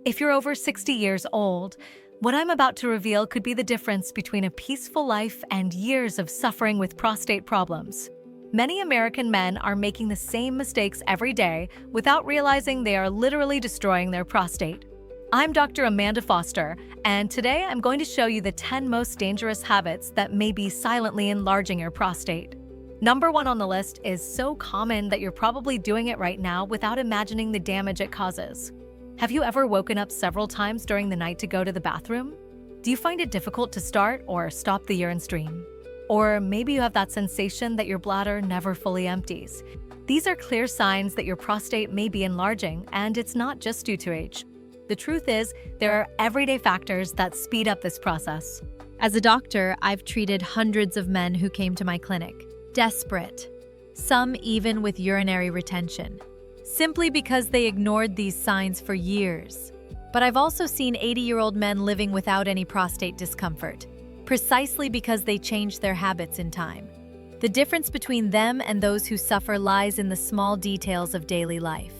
If you're over 60 years old, what I'm about to reveal could be the difference between a peaceful life and years of suffering with prostate problems. Many American men are making the same mistakes every day without realizing they are literally destroying their prostate. I'm Dr. Amanda Foster, and today I'm going to show you the 10 most dangerous habits that may be silently enlarging your prostate. Number 1 on the list is so common that you're probably doing it right now without imagining the damage it causes. Have you ever woken up several times during the night to go to the bathroom? Do you find it difficult to start or stop the urine stream? Or maybe you have that sensation that your bladder never fully empties. These are clear signs that your prostate may be enlarging, and it's not just due to age. The truth is, there are everyday factors that speed up this process. As a doctor, I've treated hundreds of men who came to my clinic, desperate, some even with urinary retention, simply because they ignored these signs for years. But I've also seen 80-year-old men living without any prostate discomfort, precisely because they changed their habits in time. The difference between them and those who suffer lies in the small details of daily life.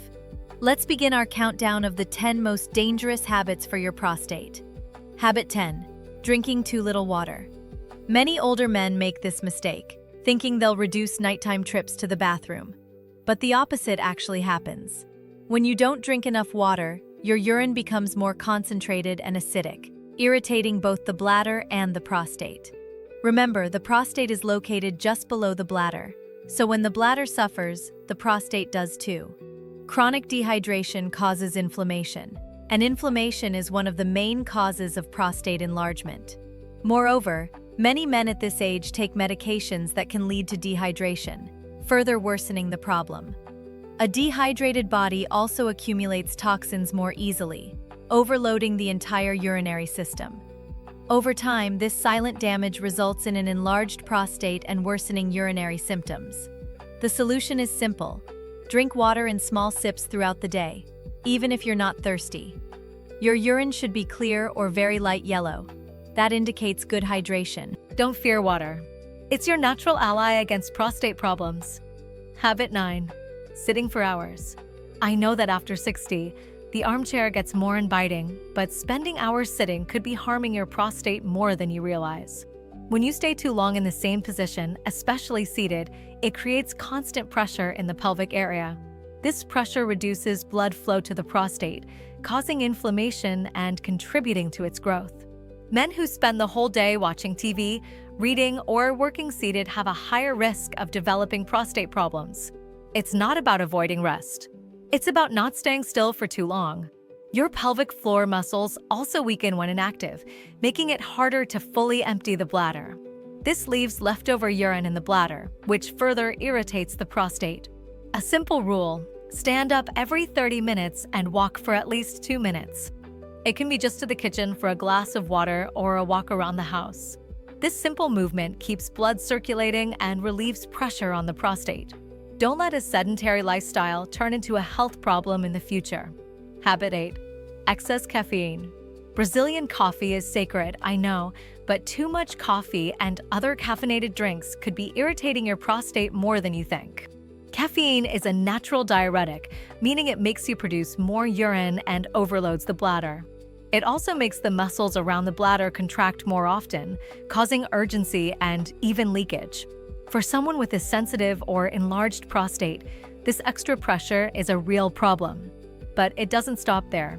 Let's begin our countdown of the 10 most dangerous habits for your prostate. Habit 10. Drinking too little water. Many older men make this mistake, thinking they'll reduce nighttime trips to the bathroom. But the opposite actually happens. When you don't drink enough water, your urine becomes more concentrated and acidic, irritating both the bladder and the prostate. Remember, the prostate is located just below the bladder, so when the bladder suffers, the prostate does too. Chronic dehydration causes inflammation, and inflammation is one of the main causes of prostate enlargement. Moreover, many men at this age take medications that can lead to dehydration, further worsening the problem. A dehydrated body also accumulates toxins more easily, overloading the entire urinary system. Over time, this silent damage results in an enlarged prostate and worsening urinary symptoms. The solution is simple. Drink water in small sips throughout the day, even if you're not thirsty. Your urine should be clear or very light yellow. That indicates good hydration. Don't fear water. It's your natural ally against prostate problems. Habit 9. Sitting for hours. I know that after 60, the armchair gets more inviting, but spending hours sitting could be harming your prostate more than you realize. When you stay too long in the same position, especially seated, it creates constant pressure in the pelvic area. This pressure reduces blood flow to the prostate, causing inflammation and contributing to its growth. Men who spend the whole day watching TV, reading, or working seated have a higher risk of developing prostate problems. It's not about avoiding rest. It's about not staying still for too long. Your pelvic floor muscles also weaken when inactive, making it harder to fully empty the bladder. This leaves leftover urine in the bladder, which further irritates the prostate. A simple rule: stand up every 30 minutes and walk for at least 2 minutes. It can be just to the kitchen for a glass of water or a walk around the house. This simple movement keeps blood circulating and relieves pressure on the prostate. Don't let a sedentary lifestyle turn into a health problem in the future. Habit 8. Excess caffeine. Brazilian coffee is sacred, I know, but too much coffee and other caffeinated drinks could be irritating your prostate more than you think. Caffeine is a natural diuretic, meaning it makes you produce more urine and overloads the bladder. It also makes the muscles around the bladder contract more often, causing urgency and even leakage. For someone with a sensitive or enlarged prostate, this extra pressure is a real problem. But it doesn't stop there.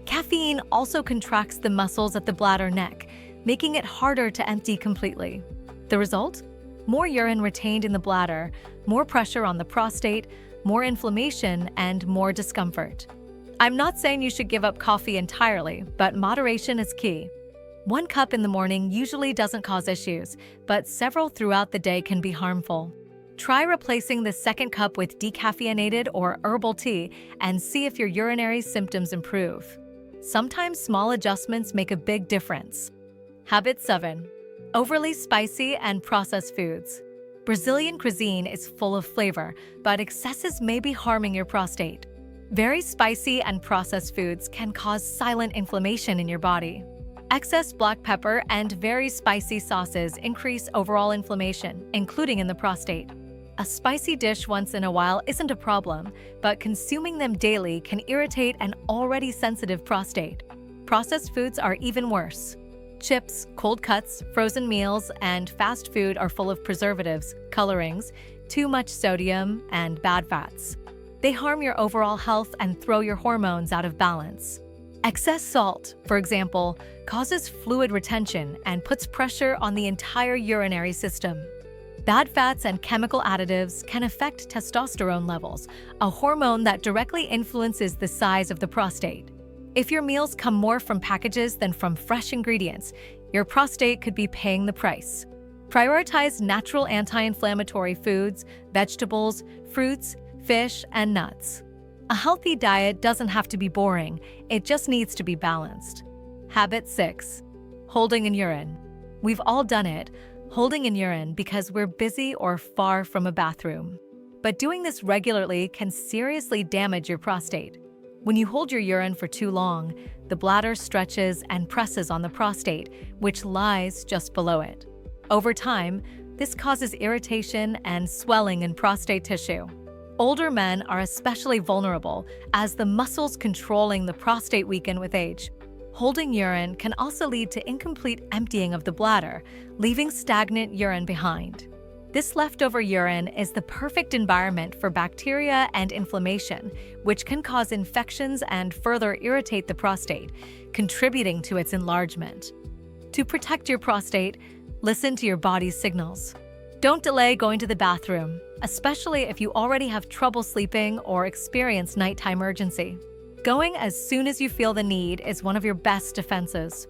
Caffeine also contracts the muscles at the bladder neck, making it harder to empty completely. The result? More urine retained in the bladder, more pressure on the prostate, more inflammation, and more discomfort. I'm not saying you should give up coffee entirely, but moderation is key. 1 cup in the morning usually doesn't cause issues, but several throughout the day can be harmful. Try replacing the second cup with decaffeinated or herbal tea and see if your urinary symptoms improve. Sometimes small adjustments make a big difference. Habit 7. Overly spicy and processed foods. Brazilian cuisine is full of flavor, but excesses may be harming your prostate. Very spicy and processed foods can cause silent inflammation in your body. Excess black pepper and very spicy sauces increase overall inflammation, including in the prostate. A spicy dish once in a while isn't a problem, but consuming them daily can irritate an already sensitive prostate. Processed foods are even worse. Chips, cold cuts, frozen meals, and fast food are full of preservatives, colorings, too much sodium, and bad fats. They harm your overall health and throw your hormones out of balance. Excess salt, for example, causes fluid retention and puts pressure on the entire urinary system. Bad fats and chemical additives can affect testosterone levels, a hormone that directly influences the size of the prostate. If your meals come more from packages than from fresh ingredients, your prostate could be paying the price. Prioritize natural anti-inflammatory foods, vegetables, fruits, fish, and nuts. A healthy diet doesn't have to be boring, it just needs to be balanced. Habit 6. Holding in urine. We've all done it, holding in urine because we're busy or far from a bathroom. But doing this regularly can seriously damage your prostate. When you hold your urine for too long, the bladder stretches and presses on the prostate, which lies just below it. Over time, this causes irritation and swelling in prostate tissue. Older men are especially vulnerable as the muscles controlling the prostate weaken with age. Holding urine can also lead to incomplete emptying of the bladder, leaving stagnant urine behind. This leftover urine is the perfect environment for bacteria and inflammation, which can cause infections and further irritate the prostate, contributing to its enlargement. To protect your prostate, listen to your body's signals. Don't delay going to the bathroom, especially if you already have trouble sleeping or experience nighttime urgency. Going as soon as you feel the need is one of your best defenses.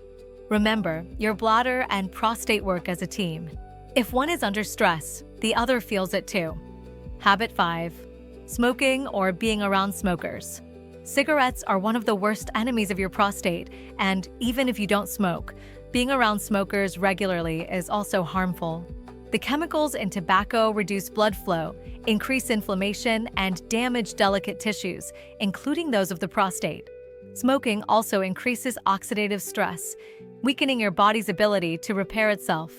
Remember, your bladder and prostate work as a team. If one is under stress, the other feels it too. Habit 5. Smoking or being around smokers. Cigarettes are one of the worst enemies of your prostate, and even if you don't smoke, being around smokers regularly is also harmful. The chemicals in tobacco reduce blood flow, increase inflammation, and damage delicate tissues, including those of the prostate. Smoking also increases oxidative stress, weakening your body's ability to repair itself.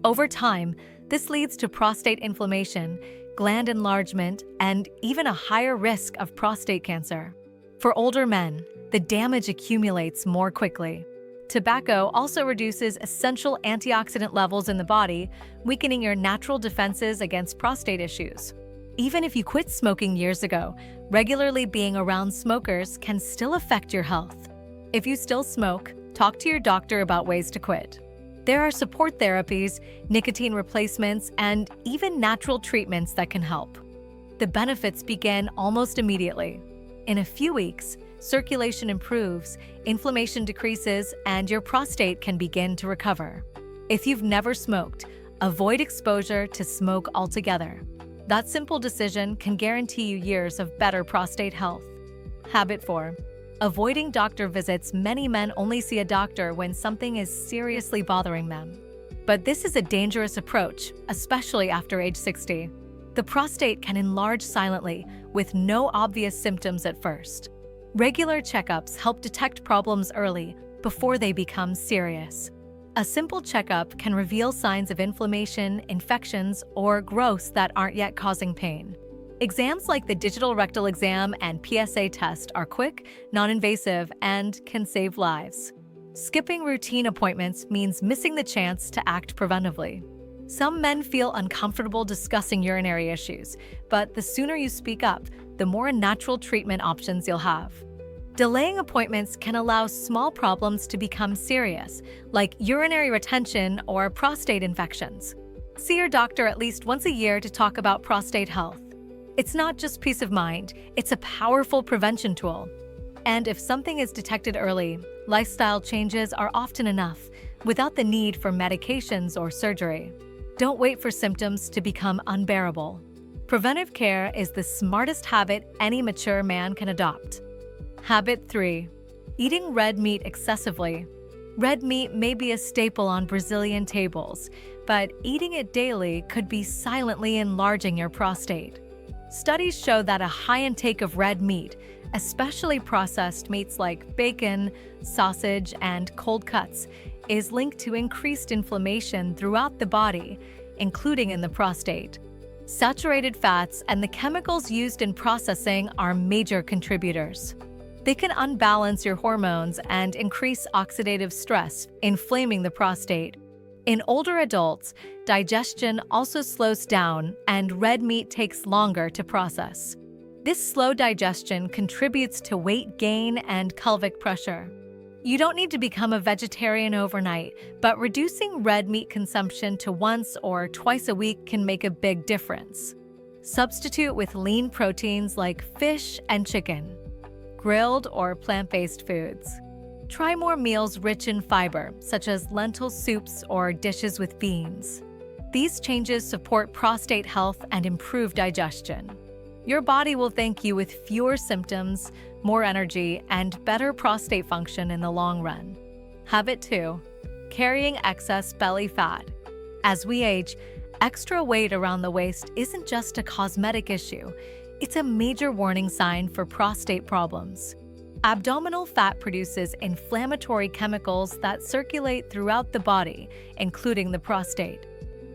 Over time, this leads to prostate inflammation, gland enlargement, and even a higher risk of prostate cancer. For older men, the damage accumulates more quickly. Tobacco also reduces essential antioxidant levels in the body, weakening your natural defenses against prostate issues. Even if you quit smoking years ago, regularly being around smokers can still affect your health. If you still smoke, talk to your doctor about ways to quit. There are support therapies, nicotine replacements, and even natural treatments that can help. The benefits begin almost immediately. In a few weeks, circulation improves, inflammation decreases, and your prostate can begin to recover. If you've never smoked, avoid exposure to smoke altogether. That simple decision can guarantee you years of better prostate health. Habit 4. Avoiding doctor visits. Many men only see a doctor when something is seriously bothering them. But this is a dangerous approach, especially after age 60. The prostate can enlarge silently, with no obvious symptoms at first. Regular checkups help detect problems early, before they become serious. A simple checkup can reveal signs of inflammation, infections, or growths that aren't yet causing pain. Exams like the digital rectal exam and PSA test are quick, non-invasive, and can save lives. Skipping routine appointments means missing the chance to act preventively. Some men feel uncomfortable discussing urinary issues, but the sooner you speak up, the more natural treatment options you'll have. Delaying appointments can allow small problems to become serious, like urinary retention or prostate infections. See your doctor at least once a year to talk about prostate health. It's not just peace of mind, it's a powerful prevention tool. And if something is detected early, lifestyle changes are often enough, without the need for medications or surgery. Don't wait for symptoms to become unbearable. Preventive care is the smartest habit any mature man can adopt. Habit 3. Eating red meat excessively. Red meat may be a staple on Brazilian tables, but eating it daily could be silently enlarging your prostate. Studies show that a high intake of red meat, especially processed meats like bacon, sausage, and cold cuts, is linked to increased inflammation throughout the body, including in the prostate. Saturated fats and the chemicals used in processing are major contributors. They can unbalance your hormones and increase oxidative stress, inflaming the prostate. In older adults, digestion also slows down and red meat takes longer to process. This slow digestion contributes to weight gain and pelvic pressure. You don't need to become a vegetarian overnight, but reducing red meat consumption to once or twice a week can make a big difference. Substitute with lean proteins like fish and chicken, grilled or plant-based foods. Try more meals rich in fiber, such as lentil soups or dishes with beans. These changes support prostate health and improve digestion. Your body will thank you with fewer symptoms, more energy, and better prostate function in the long run. Habit 2. Carrying excess belly fat. As we age, extra weight around the waist isn't just a cosmetic issue, it's a major warning sign for prostate problems. Abdominal fat produces inflammatory chemicals that circulate throughout the body, including the prostate.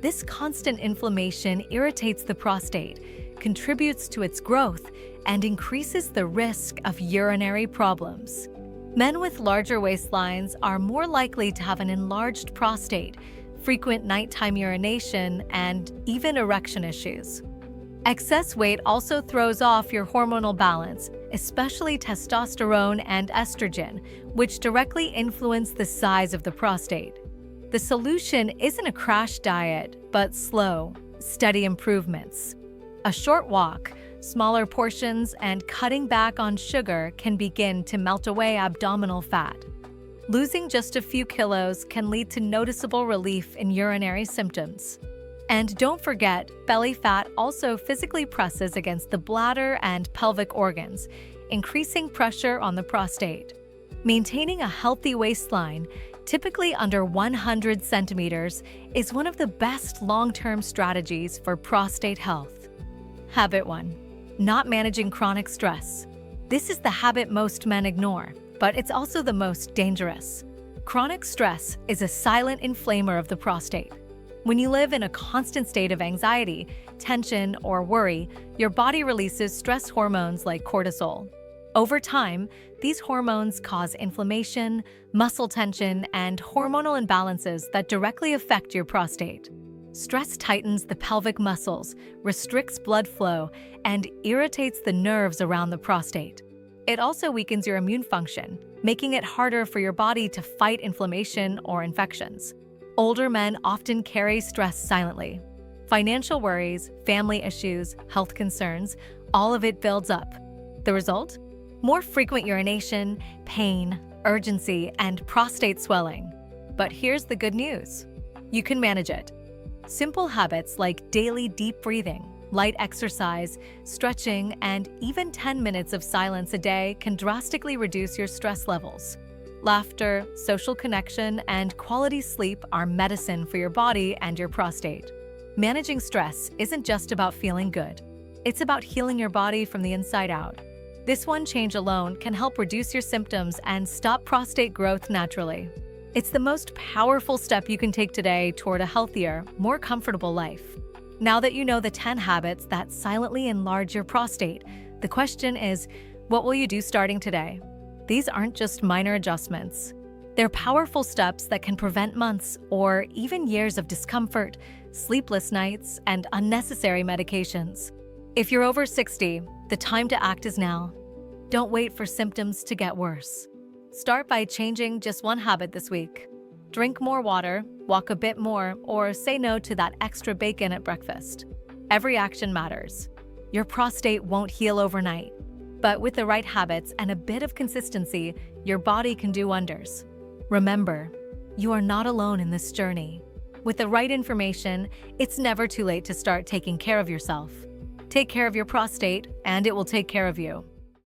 This constant inflammation irritates the prostate, contributes to its growth, and increases the risk of urinary problems. Men with larger waistlines are more likely to have an enlarged prostate, frequent nighttime urination, and even erection issues. Excess weight also throws off your hormonal balance, especially testosterone and estrogen, which directly influence the size of the prostate. The solution isn't a crash diet, but slow, steady improvements. A short walk, smaller portions, and cutting back on sugar can begin to melt away abdominal fat. Losing just a few kilos can lead to noticeable relief in urinary symptoms. And don't forget, belly fat also physically presses against the bladder and pelvic organs, increasing pressure on the prostate. Maintaining a healthy waistline, typically under 100 centimeters, is one of the best long-term strategies for prostate health. Habit 1. Not managing chronic stress. This is the habit most men ignore, but it's also the most dangerous. Chronic stress is a silent inflamer of the prostate. When you live in a constant state of anxiety, tension, or worry, your body releases stress hormones like cortisol. Over time, these hormones cause inflammation, muscle tension, and hormonal imbalances that directly affect your prostate. Stress tightens the pelvic muscles, restricts blood flow, and irritates the nerves around the prostate. It also weakens your immune function, making it harder for your body to fight inflammation or infections. Older men often carry stress silently. Financial worries, family issues, health concerns, all of it builds up. The result? More frequent urination, pain, urgency, and prostate swelling. But here's the good news. You can manage it. Simple habits like daily deep breathing, light exercise, stretching, and even 10 minutes of silence a day can drastically reduce your stress levels. Laughter, social connection, and quality sleep are medicine for your body and your prostate. Managing stress isn't just about feeling good. It's about healing your body from the inside out. This one change alone can help reduce your symptoms and stop prostate growth naturally. It's the most powerful step you can take today toward a healthier, more comfortable life. Now that you know the 10 habits that silently enlarge your prostate, the question is, what will you do starting today? These aren't just minor adjustments. They're powerful steps that can prevent months or even years of discomfort, sleepless nights, and unnecessary medications. If you're over 60, the time to act is now. Don't wait for symptoms to get worse. Start by changing just one habit this week. Drink more water, walk a bit more, or say no to that extra bacon at breakfast. Every action matters. Your prostate won't heal overnight, but with the right habits and a bit of consistency, your body can do wonders. Remember, you are not alone in this journey. With the right information, it's never too late to start taking care of yourself. Take care of your prostate, and it will take care of you.